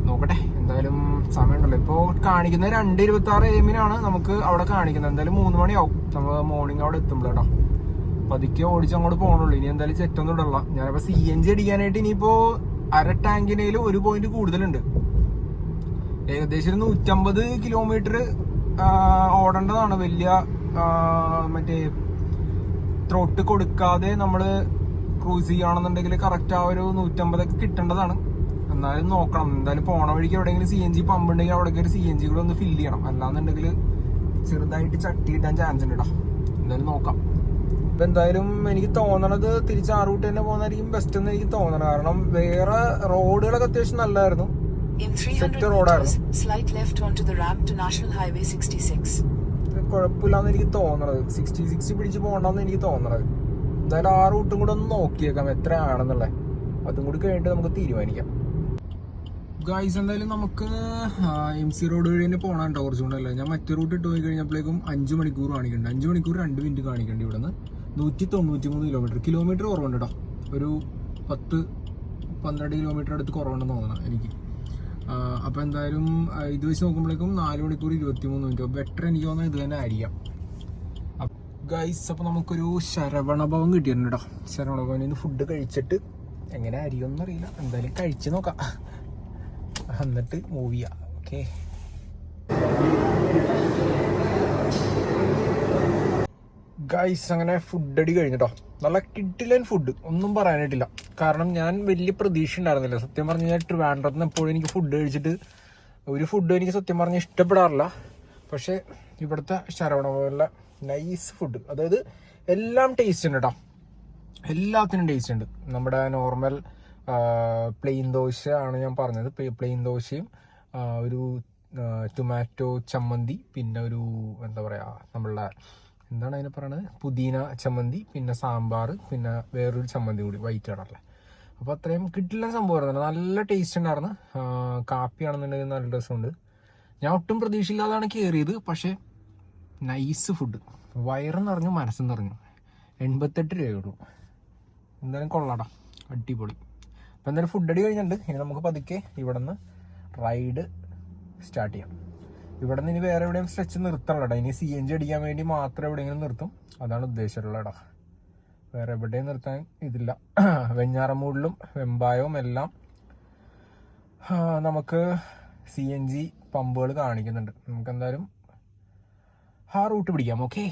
നോക്കട്ടെ, എന്തായാലും സമയമുണ്ടല്ലോ. ഇപ്പോൾ കാണിക്കുന്നത് 2:26 AM നമുക്ക് അവിടെ കാണിക്കുന്നത്. എന്തായാലും 3 മണിയാവും നമ്മൾ മോർണിംഗ് അവിടെ എത്തുമ്പോൾ കേട്ടോ. പതുക്കെ ഓടിച്ച് അങ്ങോട്ട് പോകണുള്ളൂ. ഇനി എന്തായാലും ചെറ്റൊന്നും ഇടല്ല. ഞാനിപ്പോൾ CNG അടിക്കാനായിട്ട് ഇനിയിപ്പോ അര ടാങ്കിനേലും 1 പോയിന്റ് കൂടുതലുണ്ട്. ഏകദേശം 150 കിലോമീറ്റർ ഓടേണ്ടതാണ്. വലിയ മറ്റേ ത്രോട്ട് കൊടുക്കാതെ നമ്മള് ക്രൂസ് ചെയ്യുകയാണെന്നുണ്ടെങ്കിൽ കറക്റ്റ് ആ ഒരു 150 കിട്ടേണ്ടതാണ്. എന്നാലും നോക്കണം. എന്തായാലും പോണ വഴിക്ക് എവിടെയെങ്കിലും CNG പമ്പ് ഉണ്ടെങ്കിൽ അവിടേക്ക് ഒരു CNG കൂടെ ഒന്ന് ഫില്ല് ചെയ്യണം. അല്ലാന്നുണ്ടെങ്കിൽ ചെറുതായിട്ട് ചട്ടി കിട്ടാൻ ചാൻസ് ഉണ്ട് കേട്ടോ. എന്തായാലും നോക്കാം. ഇപ്പൊ എന്തായാലും എനിക്ക് തോന്നണത് തിരിച്ച് ആ റൂട്ട് തന്നെ പോകുന്നതായിരിക്കും ബെസ്റ്റ് എന്ന് എനിക്ക് തോന്നണം. കാരണം വേറെ റോഡുകളൊക്കെ അത്യാവശ്യം നല്ലതായിരുന്നു, സെറ്റ് റോഡായിരുന്നു. കുഴപ്പമില്ലാന്ന് എനിക്ക് തോന്നണത്. 66 പിടിച്ച് പോകണ്ടെന്ന് എനിക്ക് തോന്നണത്. എന്തായാലും ആ റൂട്ടും കൂടെ ഒന്ന് നോക്കിയേക്കാം എത്രയാണെന്നുള്ളത്. അതും കൂടി കഴിഞ്ഞിട്ട് നമുക്ക് തീരുമാനിക്കാം ഗൈസ്. എന്തായാലും നമുക്ക് MC റോഡ് വഴി തന്നെ പോകണം കേട്ടോ. കുറച്ചുകൂടെ അല്ലേ, ഞാൻ മറ്റേ റൂട്ട് ഇട്ട് പോയി കഴിഞ്ഞപ്പോഴേക്കും 5 മണിക്കൂർ കാണിക്കുന്നുണ്ട്. 5 മണിക്കൂർ 2 മിനിറ്റ് കാണിക്കുന്നുണ്ട്. ഇവിടെ നിന്ന് 193 കിലോമീറ്റർ കുറവുണ്ട് കേട്ടോ. ഒരു 10-12 കിലോമീറ്റർ അടുത്ത് കുറവുണ്ടെന്ന് തോന്നണം എനിക്ക്. അപ്പോൾ എന്തായാലും ഇത് വെച്ച് നോക്കുമ്പോഴേക്കും 4 മണിക്കൂർ 23 മിനിറ്റ് ബെറ്റർ എനിക്ക് തോന്നുന്നത് ഇത് തന്നെ ആയിരിക്കാം ഗൈസ്. അപ്പോൾ നമുക്കൊരു ശരവണഭവൻ കിട്ടിയിട്ടുണ്ട് കേട്ടോ. ശരവണഭവനിൽ നിന്ന് ഫുഡ് കഴിച്ചിട്ട് എങ്ങനെ അരിയൊന്നും അറിയില്ല, എന്തായാലും കഴിച്ച് നോക്കാം, എന്നിട്ട് മൂവ് ചെയ്യാം. ഓക്കെ ഗൈസ്, അങ്ങനെ ഫുഡ് അടി കഴിഞ്ഞിട്ടോ. നല്ല കിട്ടില്ല ഫുഡ്, ഒന്നും പറയാനായിട്ടില്ല. കാരണം ഞാൻ വലിയ പ്രതീക്ഷ ഉണ്ടായിരുന്നില്ല സത്യം പറഞ്ഞു കഴിഞ്ഞാൽ. ട്രിവാൻഡ്രത്ത് നിന്ന് എപ്പോഴും എനിക്ക് ഫുഡ് കഴിച്ചിട്ട് ഒരു ഫുഡ് എനിക്ക് സത്യം പറഞ്ഞാൽ ഇഷ്ടപ്പെടാറില്ല. പക്ഷേ ഇവിടുത്തെ ശരവണഭവനിലെ നൈസ് ഫുഡ്, അതായത് എല്ലാം ടേസ്റ്റ് ഉണ്ട് കേട്ടോ. എല്ലാത്തിനും ടേസ്റ്റ് ഉണ്ട്. നമ്മുടെ നോർമൽ പ്ലെയിൻ ദോശ ആണ് ഞാൻ പറഞ്ഞത്. പ്ലെയിൻ ദോശയും ഒരു ടൊമാറ്റോ ചമ്മന്തി, പിന്നെ ഒരു എന്താ പറയുക നമ്മളുടെ എന്താണ് അതിനെ പറയണത്, പുതിന ചമ്മന്തി, പിന്നെ സാമ്പാർ, പിന്നെ വേറൊരു ചമ്മന്തി കൂടി വൈറ്റ് കളറിലെ. അപ്പോൾ അത്രയും കിട്ടില്ല സംഭവമായിരുന്നു. നല്ല ടേസ്റ്റ് ഉണ്ടായിരുന്നു. കാപ്പിയാണെന്നുണ്ടെങ്കിൽ നല്ല രസമുണ്ട്. ഞാൻ ഒട്ടും പ്രതീക്ഷയില്ലാതാണ് കയറിയത്. പക്ഷേ നൈസ് ഫുഡ്, വയറും നിറഞ്ഞു മനസ്സും നിറഞ്ഞു. 88 രൂപയുള്ളൂ. എന്തായാലും കൊള്ളാടാ, അടിപൊളി. അപ്പോൾ എന്തായാലും ഫുഡ് അടി കഴിഞ്ഞിട്ടുണ്ട്. ഇനി നമുക്ക് പതുക്കെ ഇവിടെ നിന്ന് റൈഡ് സ്റ്റാർട്ട് ചെയ്യാം. ഇവിടെ നിന്ന് ഇനി വേറെ എവിടെയും സ്ട്രെച്ച് നിർത്തണല്ലോടാ. ഇനി CNG അടിക്കാൻ വേണ്ടി മാത്രം എവിടെയെങ്കിലും നിർത്തും, അതാണ് ഉദ്ദേശമുള്ളടാ. വേറെ എവിടെയും നിർത്താൻ ഇതില്ല. വെഞ്ഞാറമൂടിലും വെമ്പായവും എല്ലാം നമുക്ക് CNG പമ്പുകൾ കാണിക്കുന്നുണ്ട്. നമുക്ക് എന്തായാലും ആ റൂട്ട് പിടിക്കാം. Okay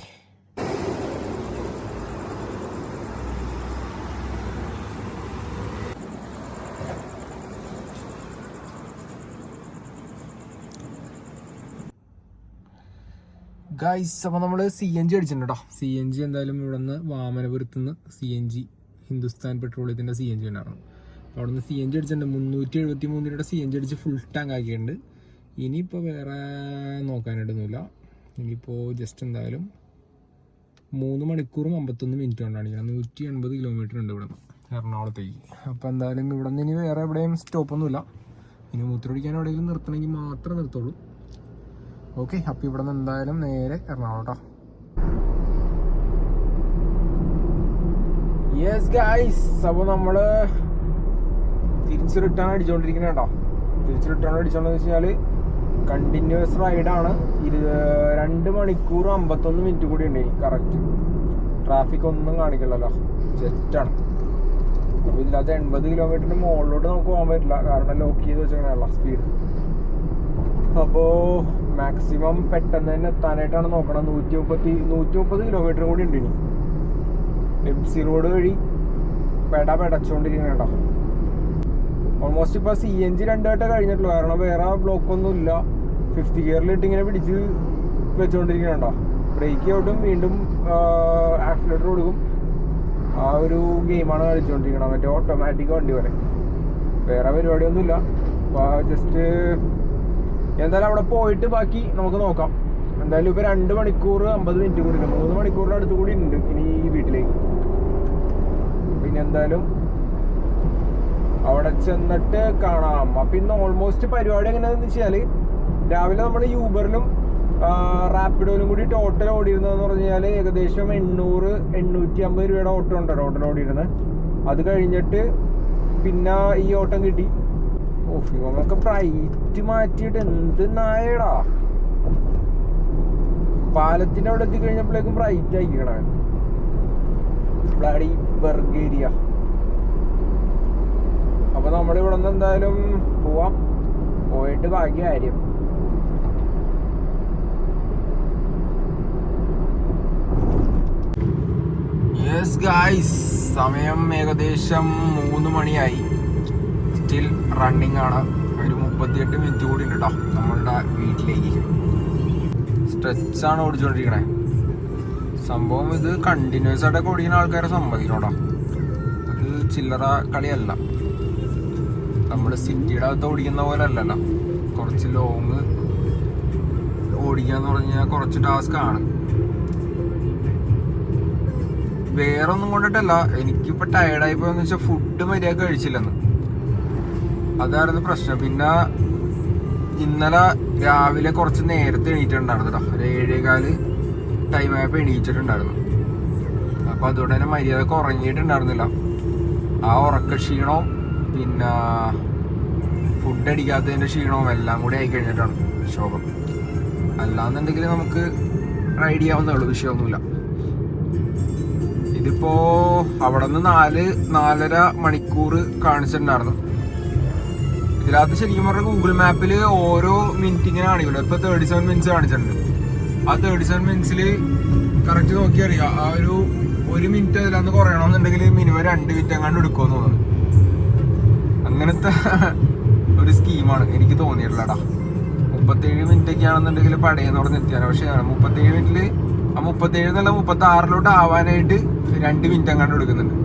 guys. അപ്പോൾ നമ്മൾ CNG അടിച്ചിട്ടുണ്ട് കേട്ടോ. CNG എന്തായാലും ഇവിടെ നിന്ന് വാമനപുരത്ത് നിന്ന് CNG ഹിന്ദുസ്ഥാൻ പെട്രോളിയത്തിൻ്റെ CNG ഉണ്ടായിരുന്നു. അപ്പോൾ അവിടെ നിന്ന് CNG അടിച്ചിട്ടുണ്ട്. 373 രൂപയുടെ CNG അടിച്ച് ഫുൾ ടാങ്ക് ആക്കിയിട്ടുണ്ട്. ഇനിയിപ്പോൾ വേറെ നോക്കാനായിട്ടൊന്നുമില്ല. ഇനിയിപ്പോൾ ജസ്റ്റ് എന്തായാലും 3 മണിക്കൂറും 51 മിനിറ്റ് കൊണ്ടാണ്. 180 കിലോമീറ്റർ ഉണ്ട് ഇവിടെ നിന്ന് എറണാകുളത്തേക്ക്. അപ്പോൾ എന്തായാലും ഇവിടെ നിന്ന് ഇനി വേറെ എവിടെയും സ്റ്റോപ്പൊന്നുമില്ല. ഇനി മൂത്രമൊഴിക്കാൻ എവിടെയെങ്കിലും നിർത്തണമെങ്കിൽ മാത്രമേ നിർത്തുള്ളൂ. ഓക്കെ, അപ്പോൾ ഇവിടെ നിന്ന് എന്തായാലും നേരെ എറണാകുളം. യെസ് ഗൈസ്, അപ്പോൾ നമ്മൾ തിരിച്ച് റിട്ടേൺ അടിച്ചുകൊണ്ടിരിക്കുന്നത് കേട്ടോ. തിരിച്ച് റിട്ടേൺ അടിച്ചോണ്ടെന്ന് വെച്ച് കഴിഞ്ഞാൽ കണ്ടിന്യൂസ് റൈഡാണ്. 2 മണിക്കൂർ 51 മിനിറ്റ് കൂടി ഉണ്ട് കറക്റ്റ്. ട്രാഫിക് ഒന്നും കാണിക്കില്ലല്ലോ, ജെറ്റാണ്. അപ്പോൾ ഇതിനകത്ത് 80 കിലോമീറ്ററിന് മുകളിലോട്ട് നമുക്ക് പോകാൻ പറ്റില്ല, കാരണം ലോക്ക് ചെയ്ത് വെച്ചേക്കണല്ല സ്പീഡ്. അപ്പോൾ മാക്സിമം പെട്ടെന്ന് തന്നെ എത്താനായിട്ടാണ് നോക്കണം. 130 കിലോമീറ്റർ കൂടി ഉണ്ട് ഇനി. MC റോഡ് വഴി പെടച്ചോണ്ടിരിക്കണം കേട്ടോ. ഓൾമോസ്റ്റ് ഇപ്പോൾ CNG 2 വട്ടം കഴിഞ്ഞിട്ടുള്ളൂ. കാരണം വേറെ ബ്ലോക്ക് ഒന്നും ഇല്ല. 5th ഗിയറിലിട്ട് ഇങ്ങനെ പിടിച്ച് വെച്ചുകൊണ്ടിരിക്കണുണ്ടോ. ബ്രേക്ക് ഔട്ടും വീണ്ടും ആക്സിലേറ്റർ കൊടുക്കും. ആ ഒരു ഗെയിമാണ് കളിച്ചുകൊണ്ടിരിക്കണം. മറ്റേ ഓട്ടോമാറ്റിക് വണ്ടി പോലെ. വേറെ പരിപാടിയൊന്നുമില്ല. ജസ്റ്റ് എന്തായാലും അവിടെ പോയിട്ട് ബാക്കി നമുക്ക് നോക്കാം. എന്തായാലും ഇപ്പോൾ 2 മണിക്കൂർ 50 മിനിറ്റ് കൂടി ഉണ്ട്. 3 മണിക്കൂറിൻ്റെ അടുത്ത് കൂടി ഉണ്ട് ഇനി ഈ വീട്ടിലേക്ക്. പിന്നെ എന്തായാലും അവിടെ ചെന്നിട്ട് കാണാം. അപ്പം ഇന്ന് ഓൾമോസ്റ്റ് പരിപാടി എങ്ങനെയാണെന്ന് വെച്ചാൽ രാവിലെ നമ്മൾ യൂബറിലും റാപ്പിഡോയിലും കൂടി ടോട്ടൽ ഓടിയിരുന്നതെന്ന് പറഞ്ഞു കഴിഞ്ഞാൽ ഏകദേശം 800-850 രൂപയുടെ ഓട്ടം ഉണ്ട് ടോട്ടൽ ഓടിയിരുന്നത്. അത് കഴിഞ്ഞിട്ട് പിന്നെ ഈ ഓട്ടം കിട്ടി. ഇവനൊക്കെ ബ്രൈറ്റ് മാറ്റിയിട്ട് എന്ത് നായടാ. പാലത്തിന്റെ അവിടെ എത്തിക്കഴിഞ്ഞപ്പോഴേക്കും ബ്രൈറ്റ് ആയിക്കണേ. ബ്ലഡി ബർഗേരിയ. അപ്പൊ നമ്മളിവിടെ നിന്ന് എന്തായാലും പോവാം. പോയിട്ട് ബാക്കി കാര്യം. യെസ് ഗായ്സ്, സമയം ഏകദേശം 3 മണിയായി. സ്റ്റിൽ റണ്ണിങ് ആണ്. ഒരു 38 മിനിറ്റ് കൂടി ഉണ്ട് കേട്ടോ നമ്മളുടെ വീട്ടിലേക്ക്. സ്ട്രെച്ചാണ് ഓടിച്ചുകൊണ്ടിരിക്കണേ. സംഭവം ഇത് കണ്ടിന്യൂസ് ആയിട്ടൊക്കെ ഓടിക്കുന്ന ആൾക്കാരെ സമ്മതിക്കണോട്ടോ. അത് ചില്ലറ കളിയല്ല. നമ്മൾ സിറ്റിയുടെ അകത്ത് ഓടിക്കുന്ന പോലെ അല്ലല്ലോ. കുറച്ച് ലോങ് ഓടിക്കാന്ന് പറഞ്ഞാൽ കുറച്ച് ടാസ്ക് ആണ്. വേറൊന്നും കൊണ്ടിട്ടല്ല, എനിക്കിപ്പോൾ ടയർഡായി പോയെന്ന് വെച്ചാൽ ഫുഡ് മര്യാദ കഴിച്ചില്ലെന്ന്. അതായിരുന്നു പ്രശ്നം. പിന്നെ ഇന്നലെ രാവിലെ കുറച്ച് നേരത്തെ എണീറ്റിട്ടുണ്ടായിരുന്നു കേട്ടോ. ഒരു 7:15 ടൈമായപ്പോൾ എണീറ്റിട്ടുണ്ടായിരുന്നു. അപ്പോൾ അതുകൊണ്ട് തന്നെ മര്യാദക്ക് ഉറങ്ങിയിട്ടുണ്ടായിരുന്നില്ല. ആ ഉറക്ക ക്ഷീണവും പിന്നെ ഫുഡ് അടിക്കാത്തതിൻ്റെ ക്ഷീണവും എല്ലാം കൂടി ആയിക്കഴിഞ്ഞിട്ടാണ് ശോകം. അല്ലാന്നുണ്ടെങ്കിൽ നമുക്ക് റൈഡ് ചെയ്യാവുന്നേ ഉള്ളൂ, വിഷയമൊന്നുമില്ല. ഇതിപ്പോ അവിടെ നിന്ന് 4-4.5 മണിക്കൂർ കാണിച്ചിട്ടുണ്ടായിരുന്നു. ഇതിനകത്ത് ശരിക്കും പറഞ്ഞാൽ ഗൂഗിൾ മാപ്പിൽ ഓരോ മിനിറ്റ് ഇങ്ങനെ കാണിക്കില്ല. ഇപ്പൊ 37 മിനിറ്റ്സ് കാണിച്ചിട്ടുണ്ട്. ആ 37 മിനിറ്റ്സിൽ കറക്റ്റ് നോക്കി അറിയാം. ആ ഒരു മിനിറ്റ് അതിലന്ന് കുറയണമെന്നുണ്ടെങ്കിൽ മിനിമം 2 മിനിറ്റ് എങ്ങാണ്ട് എടുക്കുമെന്ന് തോന്നുന്നു. അങ്ങനത്തെ ഒരു സ്കീമാണ് എനിക്ക് തോന്നിയിട്ടുള്ളടാ. 37 മിനിറ്റ് ഒക്കെ ആണെന്നുണ്ടെങ്കിൽ പടയെന്ന് പറഞ്ഞ് എത്തിയാണ്. പക്ഷെ 37 മിനിറ്റിൽ ആ 37 എന്നല്ല 36 ആവാനായിട്ട് 2 മിനിറ്റ് എങ്ങാണ്ട് എടുക്കുന്നുണ്ട്.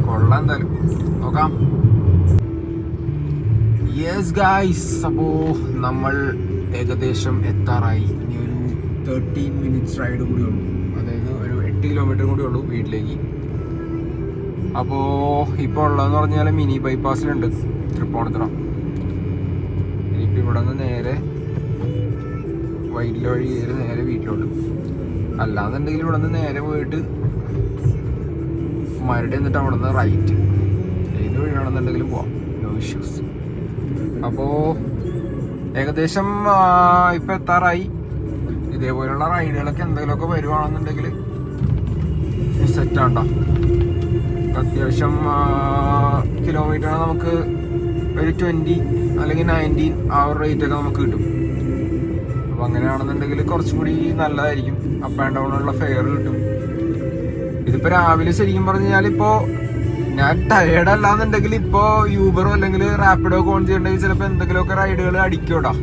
കൊള്ളാം, എന്തായാലും നോക്കാം. യെസ് ഗായ്സ്, അപ്പോൾ നമ്മൾ ഏകദേശം എത്താറായി. ഇനി ഒരു 13 മിനിറ്റ്സ് റൈഡ് കൂടി ഉള്ളൂ. അതായത് ഒരു 8 കിലോമീറ്റർ കൂടി ഉള്ളൂ വീട്ടിലേക്ക്. അപ്പോൾ ഇപ്പോൾ ഉള്ളതെന്ന് പറഞ്ഞാൽ മിനി ബൈപ്പാസിലുണ്ട് തൃപ്പൂണിത്തുറ. ഇനിയിപ്പോൾ ഇവിടെ നിന്ന് നേരെ വൈറ്റില വഴി നേരെ വീട്ടിലോട്ട്. അല്ലാന്നുണ്ടെങ്കിൽ ഇവിടെ നിന്ന് നേരെ പോയിട്ട് മരട് എന്നിട്ട് അവിടെ നിന്ന് റൈറ്റ്. ഏത് വഴിയാണെന്നുണ്ടെങ്കിലും പോവാം, നോ ഇഷ്യൂസ്. അപ്പോൾ ഏകദേശം ഇപ്പം എത്താറായി. ഇതേപോലെയുള്ള റൈഡുകളൊക്കെ എന്തെങ്കിലുമൊക്കെ വരുവാണെന്നുണ്ടെങ്കിൽ സെറ്റാണ്ടോ. അത്യാവശ്യം കിലോമീറ്ററാണ് നമുക്ക് ഒരു 20 അല്ലെങ്കിൽ 19 ആ ഒരു റേറ്റൊക്കെ നമുക്ക് കിട്ടും. അപ്പോൾ അങ്ങനെയാണെന്നുണ്ടെങ്കിൽ കുറച്ചും കൂടി നല്ലതായിരിക്കും. അപ്പ് ആൻഡ് ഡൗൺ ഉള്ള ഫെയർ കിട്ടും. ഇതിപ്പോൾ രാവിലെ ശരിക്കും പറഞ്ഞു കഴിഞ്ഞാൽ ഇപ്പോൾ ഞാൻ ടയേർഡ് അല്ലാന്നുണ്ടെങ്കിൽ ഇപ്പോൾ യൂബറോ അല്ലെങ്കിൽ റാപ്പിഡോ ഒക്കെ ഓൺ ചെയ്യണമെങ്കിൽ ചിലപ്പോൾ എന്തെങ്കിലുമൊക്കെ റൈഡുകൾ അടിക്കൂടാ.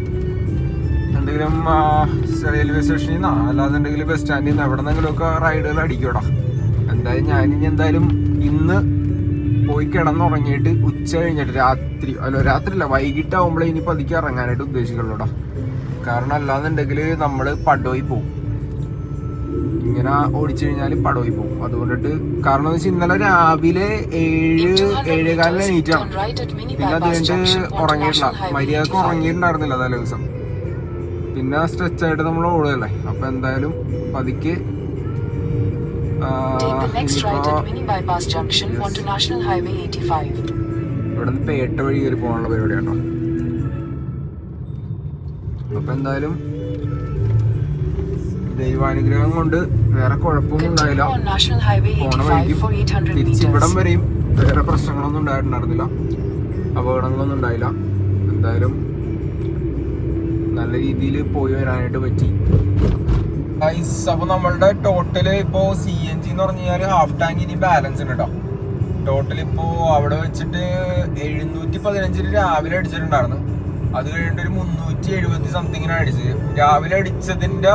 എന്തെങ്കിലും റെയിൽവേ സ്റ്റേഷനിൽ നിന്നോ അല്ലാന്നുണ്ടെങ്കിൽ ബസ് സ്റ്റാൻഡിൽ നിന്ന് എവിടെ നിന്നെങ്കിലുമൊക്കെ റൈഡുകൾ അടിക്കൂടാ. എന്തായാലും ഞാനിനി എന്തായാലും ഇന്ന് പോയി കിടന്നുറങ്ങിയിട്ട് ഉച്ച കഴിഞ്ഞിട്ട് രാത്രിയില്ല വൈകിട്ടാവുമ്പോഴേ ഇനി പതുക്കെ ഇറങ്ങാനായിട്ട് ഉദ്ദേശിക്കുള്ളൂടാ. കാരണം അല്ലാന്നുണ്ടെങ്കിൽ നമ്മൾ പടോയി പോകും. ഇങ്ങനെ ഓടിച്ചു കഴിഞ്ഞാൽ പടോയി പോകും. അതുകൊണ്ടിട്ട് കാരണം എന്ന് വെച്ചാൽ ഇന്നലെ രാവിലെ 7-7:15 എണീറ്റാണ്. പിന്നെ അത് കഴിഞ്ഞിട്ട് ഉറങ്ങിയിട്ടില്ല, മര്യാദക്ക് ഉറങ്ങിയിട്ടുണ്ടായിരുന്നില്ല തലേ ദിവസം. പിന്നെ സ്ട്രെച്ചായിട്ട് നമ്മൾ ഓടുകയല്ലേ. അപ്പൊ എന്തായാലും പതുക്കെ ഇവിടെ നിന്ന് പേട്ട വഴി കയറി പോകാനുള്ള പരിപാടിയാണോ. അപ്പൊ എന്തായാലും ദൈവാനുഗ്രഹം കൊണ്ട് വേറെ കുഴപ്പമൊന്നും ഉണ്ടായില്ല. പോണ വഴിക്കും തിരിച്ചിവിടം വരെയും വേറെ പ്രശ്നങ്ങളൊന്നും ഉണ്ടായിട്ടുണ്ടായിരുന്നില്ല, അപകടങ്ങളൊന്നും ഉണ്ടായില്ല. എന്തായാലും നല്ല രീതിയിൽ പോയി വരാനായിട്ട് പറ്റി. അപ്പൊ നമ്മളുടെ ടോട്ടല് ഇപ്പോ CNG എന്ന് പറഞ്ഞു കഴിഞ്ഞാൽ ഹാഫ് ടാങ്ക് ഇനി ബാലൻസ് ഉണ്ട് കേട്ടോ. ടോട്ടൽ ഇപ്പോൾ അവിടെ വെച്ചിട്ട് 715 രാവിലെ അടിച്ചിട്ടുണ്ടായിരുന്നു. അത് കഴിഞ്ഞിട്ട് ഒരു 370 സംതിങ്ങിനാണ് അടിച്ചത്. രാവിലെ അടിച്ചതിന്റെ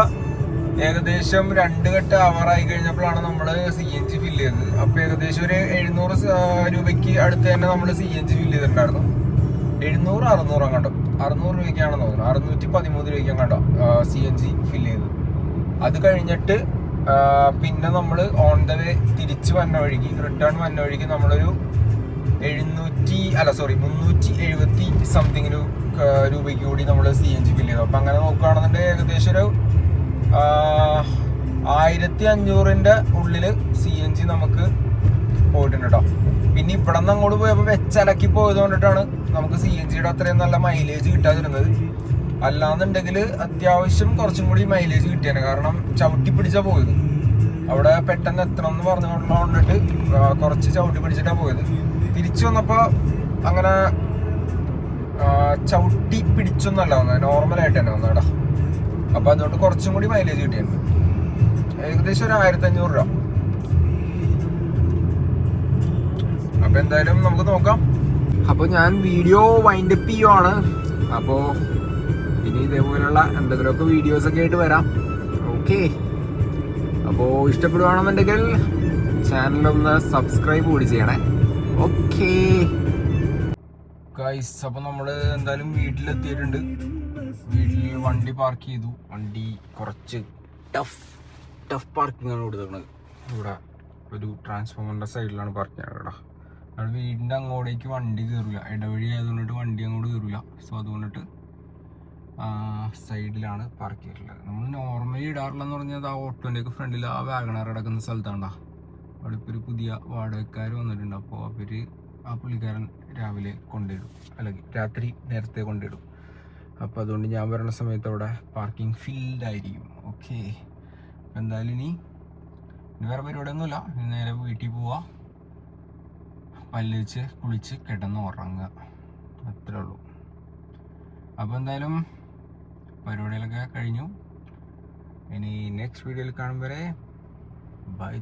ഏകദേശം 2 ഘട്ട ആവാറായി കഴിഞ്ഞപ്പോഴാണ് നമ്മൾ CNG ഫില്ല് ചെയ്തത്. അപ്പൊ ഏകദേശം ഒരു 700 രൂപയ്ക്ക് അടുത്ത് തന്നെ നമ്മൾ CNG ഫില്ല് ചെയ്തിട്ടുണ്ടായിരുന്നു. 700-600 അങ്ങോട്ടോ, 600 രൂപയ്ക്കാണെന്ന് തോന്നുന്നു, 613 രൂപയ്ക്ക് അങ്ങോട്ടോ CNG ഫില്ല് ചെയ്തത്. അത് കഴിഞ്ഞിട്ട് പിന്നെ നമ്മൾ ഓൺ ദ വേ തിരിച്ച് വന്ന വഴിക്ക്, റിട്ടേൺ വന്ന വഴിക്ക് നമ്മളൊരു 370 സംതിങ് രൂപയ്ക്ക് കൂടി നമ്മൾ CNG ഫില്ല് ചെയ്തു. അപ്പം അങ്ങനെ നോക്കുകയാണെന്നുണ്ടെങ്കിൽ ഏകദേശം ഒരു 1500-ന്റെ ഉള്ളിൽ CNG നമുക്ക് പോയിട്ടുണ്ട് കേട്ടോ. പിന്നെ ഇവിടെ നിന്ന് അങ്ങോട്ട് പോയപ്പോൾ വെച്ചലക്കി പോയത് കൊണ്ടിട്ടാണ് നമുക്ക് CNGയുടെ അത്രയും നല്ല മൈലേജ് കിട്ടാതിരുന്നത്. അല്ലാന്നുണ്ടെങ്കിൽ അത്യാവശ്യം കുറച്ചും കൂടി മൈലേജ് കിട്ടിയാണ്. കാരണം ചവിട്ടി പിടിച്ചാണ് പോയത്. അവിടെ പെട്ടെന്ന് എത്തണം എന്ന് പറഞ്ഞുകൊണ്ടിട്ട് കുറച്ച് ചവിട്ടി പിടിച്ചിട്ടാണ് പോയത്. തിരിച്ചു വന്നപ്പോൾ അങ്ങനെ ചവിട്ടി പിടിച്ചൊന്നല്ല വന്നത്, നോർമലായിട്ട് തന്നെ വന്നേടാ. അപ്പം അതുകൊണ്ട് കുറച്ചും കൂടി മൈലേജ് കിട്ടിയിട്ടുണ്ട്. ഏകദേശം ഒരു 1500 രൂപ. അപ്പം എന്തായാലും നമുക്ക് നോക്കാം. അപ്പോൾ ഞാൻ വീഡിയോ വൈൻഡപ്പ് ചെയ്യുവാണ്. അപ്പോൾ ഇനി ഇതേപോലെയുള്ള എന്തെങ്കിലുമൊക്കെ വീഡിയോസൊക്കെ ആയിട്ട് വരാം. ഓക്കെ, അപ്പോൾ ഇഷ്ടപ്പെടുവാണെന്നുണ്ടെങ്കിൽ ചാനലൊന്ന് സബ്സ്ക്രൈബ് കൂടി ചെയ്യണേ. ഓക്കെ ഗൈസ്, അപ്പോൾ നമ്മൾ എന്തായാലും വീട്ടിലെത്തിയിട്ടുണ്ട്. വീട്ടിൽ വണ്ടി പാർക്ക് ചെയ്തു. വണ്ടി കുറച്ച് ടഫ് പാർക്കിംഗ് ആണ് കൊടുത്തേക്കുന്നത്. ഇവിടെ ഒരു ട്രാൻസ്ഫോമറിൻ്റെ സൈഡിലാണ് പാർക്ക് ചെയ്യുന്നത് കേട്ടോ. അവിടെ വീടിൻ്റെ അങ്ങോട്ടേക്ക് വണ്ടി കയറില്ല, ഇടവഴി ആയതുകൊണ്ടിട്ട് വണ്ടി അങ്ങോട്ട് കയറില്ല. സോ അതുകൊണ്ടിട്ട് സൈഡിലാണ് പാർക്ക് ചെയ്തിട്ടുള്ളത്. നമ്മൾ നോർമലി ഇടാറുള്ളതെന്ന് പറഞ്ഞാൽ ആ ഓട്ടോൻ്റെയൊക്കെ ഫ്രണ്ടിൽ ആ വാഗണർ കിടക്കുന്ന സ്ഥലത്താണ്ടാ. അവിടെ ഇപ്പോൾ ഒരു പുതിയ വാടകക്കാർ വന്നിട്ടുണ്ട്. അപ്പോൾ അവർ ആ പുള്ളിക്കാരൻ രാവിലെ കൊണ്ടിടും, അല്ലെങ്കിൽ രാത്രി നേരത്തെ കൊണ്ടിടും. അപ്പോൾ അതുകൊണ്ട് ഞാൻ വരുന്ന സമയത്ത് അവിടെ പാർക്കിംഗ് ഫിൽഡ് ആയിരിക്കും. ഓക്കെ, എന്തായാലും ഇനി വേറെ പരിപാടിയൊന്നുമില്ല. നേരെ വീട്ടിൽ പോവുക, പല്ല് വെച്ച് കുളിച്ച് കിടന്ന് ഉറങ്ങുക, അത്രേ ഉള്ളൂ. അപ്പോൾ എന്തായാലും പരിപാടികളൊക്കെ കഴിഞ്ഞു. ഇനി നെക്സ്റ്റ് വീഡിയോയിൽ കാണും വരെ ബൈ.